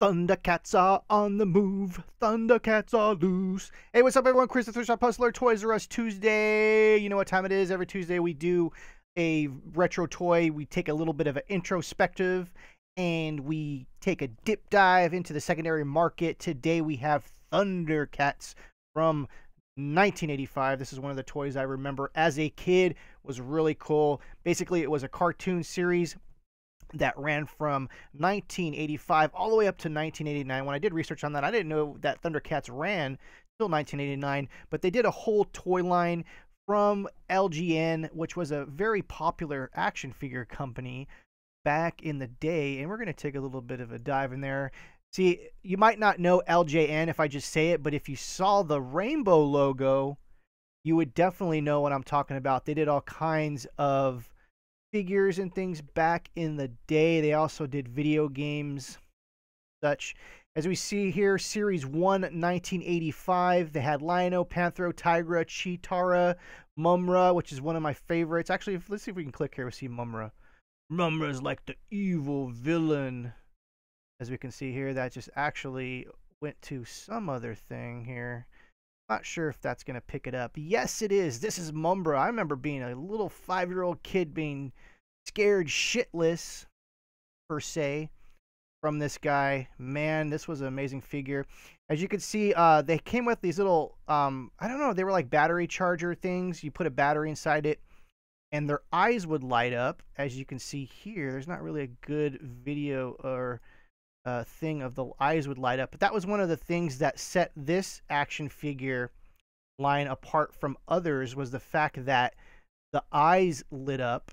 Thundercats are on the move. Thundercats are loose. Hey, what's up, everyone? Chris, the Thrift Shop Hustler, ToysRus Tuesday. You know what time it is. Every Tuesday we do a retro toy. We take a little bit of an introspective and we take a dip dive into the secondary market. Today we have Thundercats from 1985. This is one of the toys I remember as a kid. It was really cool. Basically, it was a cartoon series that ran from 1985 all the way up to 1989. When I did research on that, I didn't know that Thundercats ran till 1989, but they did a whole toy line from LGN, which was a very popular action figure company back in the day, and we're going to take a little bit of a dive in there. See, you might not know LJN if I just say it, but if you saw the rainbow logo, you would definitely know what I'm talking about. They did all kinds of figures and things back in the day. They also did video games, such as we see here, Series 1, 1985. They had Lion-O, Panthro, Tigra, Chitara, Mumra, which is one of my favorites. Actually, let's see if we can click here. We'll see Mumra. Mumra is like the evil villain. As we can see here, that just actually went to some other thing here. Not sure if that's going to pick it up. Yes, it is. This is Mumbra. I remember being a little 5-year-old kid being scared shitless, per se, from this guy. Man, this was an amazing figure. As you can see, they came with these little, I don't know, they were like battery charger things. You put a battery inside it, and their eyes would light up. As you can see here, there's not really a good video or thing of the eyes would light up, but that was one of the things that set this action figure line apart from others, was the fact that the eyes lit up.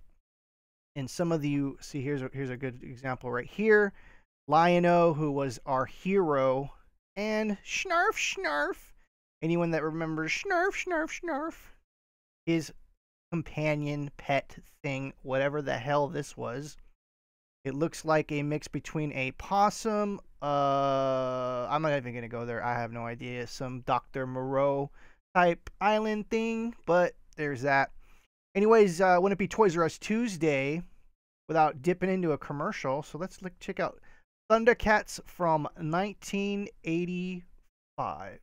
And some of you see, here's a good example right here. Lion-O, who was our hero, and Snarf Snarf. Anyone that remembers Snarf Snarf Snarf, his companion pet thing, whatever the hell this was. It looks like a mix between a possum, I'm not even going to go there. I have no idea. Some Dr. Moreau type island thing, but there's that. Anyways, wouldn't it be Toys R Us Tuesday without dipping into a commercial? So let's check out Thundercats from 1985.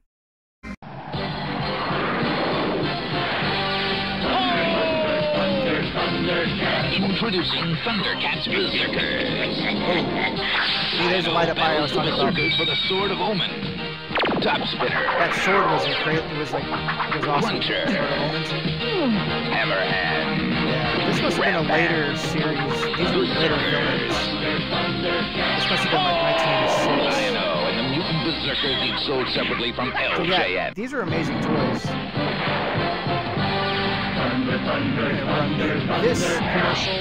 Introducing Thundercats Berserkers. See, there's a light up eye I was talking about. Berserkers for the Sword of Omen. Top Spinner. That sword was incredible. It was like, it was awesome. Cruncher. Sword of Omens. Hammerhand. Yeah, this must have been a later series. These were later villains. This must have been like 1986. Lion-O and the Mutant Berserkers, each sold separately from So LJN. yeah, these are amazing toys. This commercial,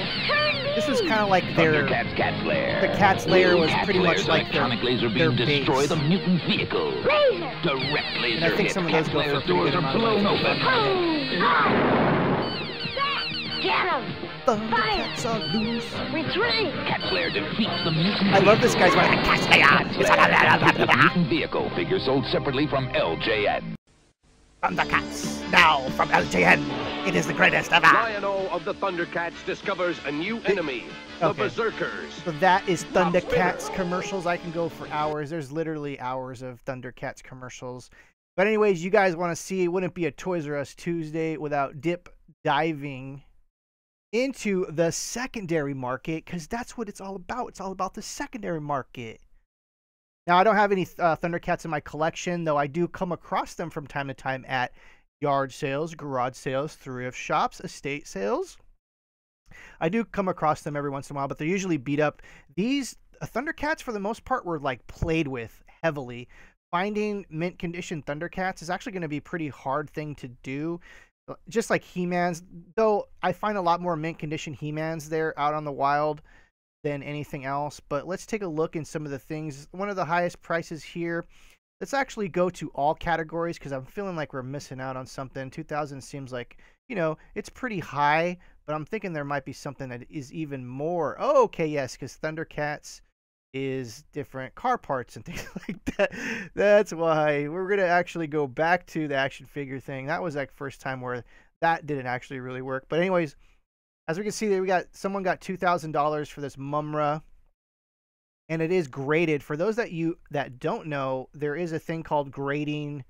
this was kind of like their Thundercats Lair. the Cat's Lair was Cat's pretty much Lair's like electronic laser their beam destroy base. the mutant vehicle. Direct laser And I think hit. some of those Cat's go for a Lair's pretty doors good are amount of blown money. open. Get him! Thundercats are loose. Retreat! Cat's Lair defeats the mutant I love this vehicle. guy's running. Cat's Lair. The mutant vehicle figure sold separately from LJN. Thundercats, now from LJN. It is the greatest ever. Lion-O of the Thundercats discovers a new enemy, the Okay. Berserkers. So that is Thundercats commercials. I can go for hours. There's literally hours of Thundercats commercials. But anyways, you guys want to see, it wouldn't be a Toys R Us Tuesday without dip diving into the secondary market, because that's what it's all about. It's all about the secondary market. Now, I don't have any Thundercats in my collection, though I do come across them from time to time at yard sales, garage sales, thrift shops, estate sales. I do come across them every once in a while, but they're usually beat up. These Thundercats, for the most part, were like played with heavily. Finding mint condition Thundercats is actually going to be a pretty hard thing to do. Just like He-Mans, though I find a lot more mint condition He-Mans there out on the wild than anything else. But let's take a look in some of the things. One of the highest prices here. Let's actually go to all categories, because I'm feeling like we're missing out on something. 2000 seems like, you know, it's pretty high, but I'm thinking there might be something that is even more. Oh, okay, yes, because Thundercats is different car parts and things like that. That's why we're going to actually go back to the action figure thing. That was like first time where that didn't actually really work. But anyways, as we can see there, someone got $2,000 for this Mumra. and it is graded. For those that don't know, there is a thing called grading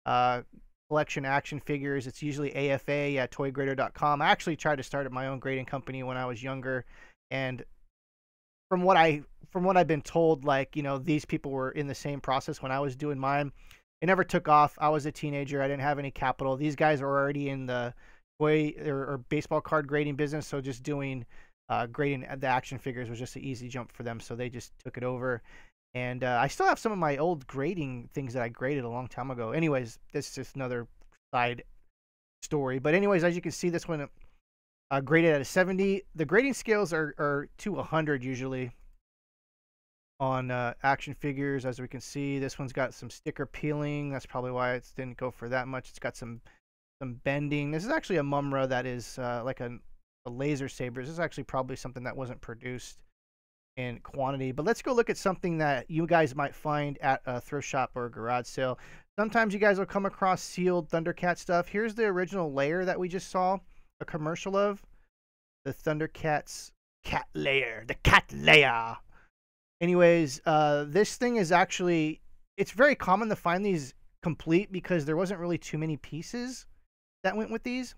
uh, collection action figures. It's usually AFA at toygrader.com. I actually tried to start my own grading company when I was younger, and from what I've been told, like, you know, these people were in the same process when I was doing mine. It never took off. I was a teenager. I didn't have any capital. These guys are already in the toy or baseball card grading business, so just doing grading the action figures was just an easy jump for them. So they just took it over. And I still have some of my old grading things that I graded a long time ago. Anyways, this is just another side story. But anyways, as you can see, this one graded at a 70. The grading scales are to 100 usually on action figures. As we can see, this one's got some sticker peeling. That's probably why it didn't go for that much. It's got some bending. This is actually a Mumra that is like a laser saber. This is actually probably something that wasn't produced in quantity. But let's go look at something that you guys might find at a thrift shop or a garage sale. Sometimes you guys will come across sealed Thundercat stuff. Here's the original layer that we just saw a commercial of. The Thundercats Lair. The Cat Lair. Anyways, this thing is actually, it's very common to find these complete because there wasn't really too many pieces that went with these.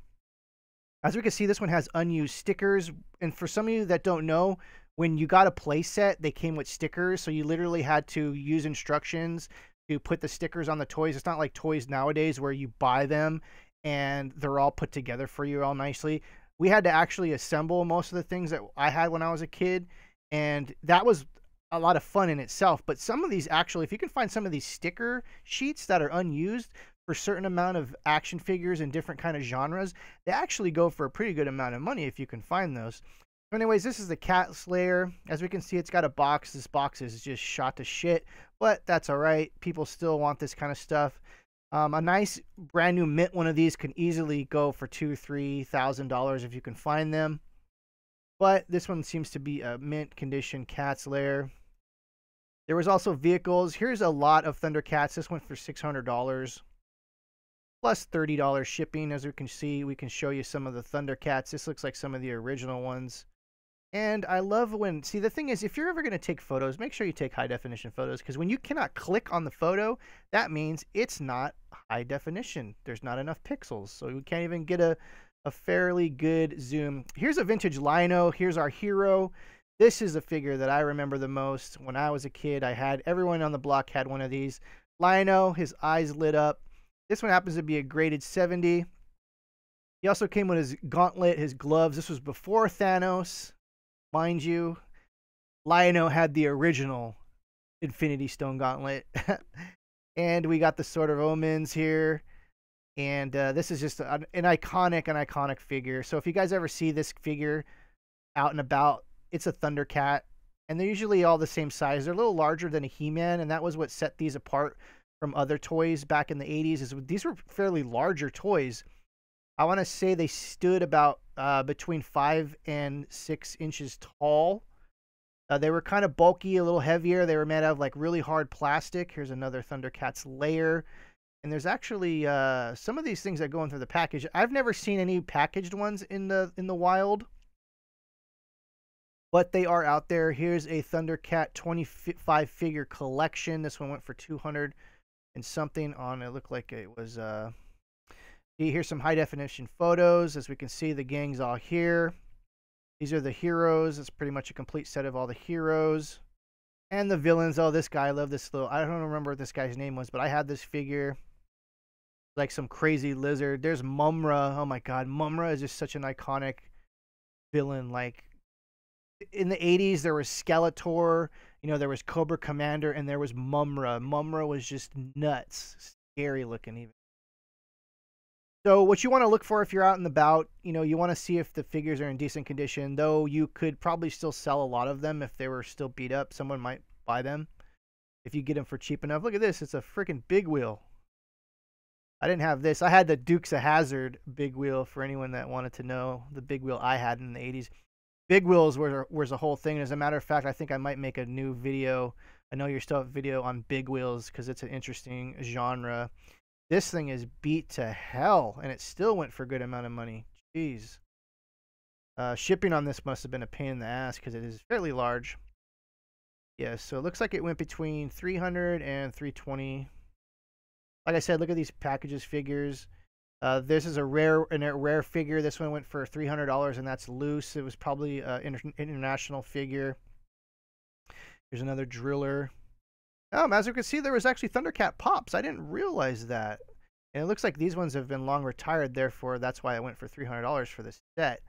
As we can see, this one has unused stickers. And for some of you that don't know, when you got a play set, they came with stickers. So you literally had to use instructions to put the stickers on the toys. It's not like toys nowadays where you buy them and they're all put together for you all nicely. We had to actually assemble most of the things that I had when I was a kid. And that was a lot of fun in itself. But some of these actually, if you can find some of these sticker sheets that are unused for a certain amount of action figures in different kind of genres, they actually go for a pretty good amount of money if you can find those. So anyways, this is the Cat Lair. As we can see, it's got a box. This box is just shot to shit, but that's all right. People still want this kind of stuff. A nice brand new mint one of these can easily go for $2,000-$3,000 if you can find them. But this one seems to be a mint condition Cat's Lair. There was also vehicles. Here's a lot of Thundercats. This went for $600 plus $30 shipping. As we can see, we can show you some of the Thundercats. This looks like some of the original ones. And I love when, see, the thing is, if you're ever going to take photos, make sure you take high definition photos, because when you cannot click on the photo, that means it's not high definition. There's not enough pixels, so we can't even get a fairly good zoom. Here's a vintage Lino. Here's our hero. This is a figure that I remember the most. When I was a kid, everyone on the block had one of these. Lino, his eyes lit up. This one happens to be a graded 70. He also came with his gauntlet, his gloves. This was before Thanos. Mind you, Lino had the original Infinity Stone Gauntlet. And we got the Sword of Omens here. And this is just an iconic figure. So if you guys ever see this figure out and about, it's a Thundercat. And they're usually all the same size. They're a little larger than a He-Man, and that was what set these apart from other toys back in the 80s. Is these were fairly larger toys. I want to say they stood about between 5 and 6 inches tall. They were kind of bulky, a little heavier. They were made out of like really hard plastic. Here's another Thundercats Lair. And there's actually some of these things that go into the package. I've never seen any packaged ones in the wild, but they are out there. Here's a Thundercat 25 figure collection. This one went for 200 and something on. It looked like it was. Here's some high definition photos. As we can see, the gang's all here. These are the heroes. It's pretty much a complete set of all the heroes. And the villains. Oh, this guy, I love this little, I don't remember what this guy's name was, but I had this figure. Like some crazy lizard. There's Mumra. Oh my god, Mumra is just such an iconic villain. Like, in the 80s, there was Skeletor, you know, there was Cobra Commander, and there was Mumra. Mumra was just nuts. Scary looking even. So what you want to look for if you're out and about, you know, you want to see if the figures are in decent condition, though you could probably still sell a lot of them if they were still beat up. Someone might buy them if you get them for cheap enough. Look at this. It's a freaking big wheel. I didn't have this. I had the Dukes of Hazzard big wheel for anyone that wanted to know. The big wheel I had in the 80s. Big wheels was a whole thing. As a matter of fact, I think I might make a new video. I know you're still a video on big wheels because it's an interesting genre. This thing is beat to hell, and it still went for a good amount of money. Jeez. Shipping on this must have been a pain in the ass because it is fairly large. Yeah, so it looks like it went between 300 and 320. Like I said, look at these packages figures. This is a rare figure. This one went for $300, and that's loose. It was probably an international figure. Here's another driller. As you can see, there was actually Thundercat pops. I didn't realize that. And it looks like these ones have been long retired, therefore that's why I went for $300 for this set.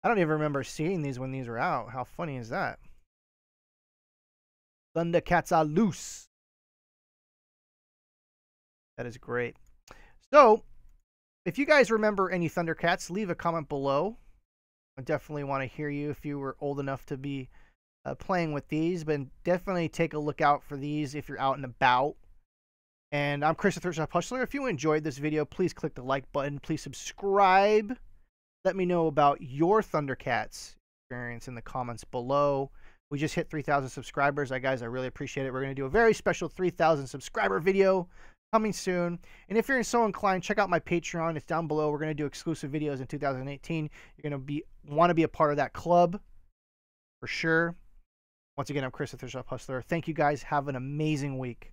I don't even remember seeing these when these were out. How funny is that? Thundercats are loose. That is great. So, if you guys remember any Thundercats, leave a comment below. I definitely want to hear you if you were old enough to be playing with these. But definitely take a look out for these if you're out and about. And I'm Chris, the Thrift Shop Hustler. If you enjoyed this video, please click the like button. Please subscribe. Let me know about your Thundercats experience in the comments below. We just hit 3,000 subscribers. Guys, I really appreciate it. We're going to do a very special 3,000 subscriber video coming soon. And if you're so inclined, check out my Patreon. It's down below. We're going to do exclusive videos in 2018. You're going to want to be a part of that club for sure. Once again, I'm Chris, the Thrift Shop Hustler. Thank you guys. Have an amazing week.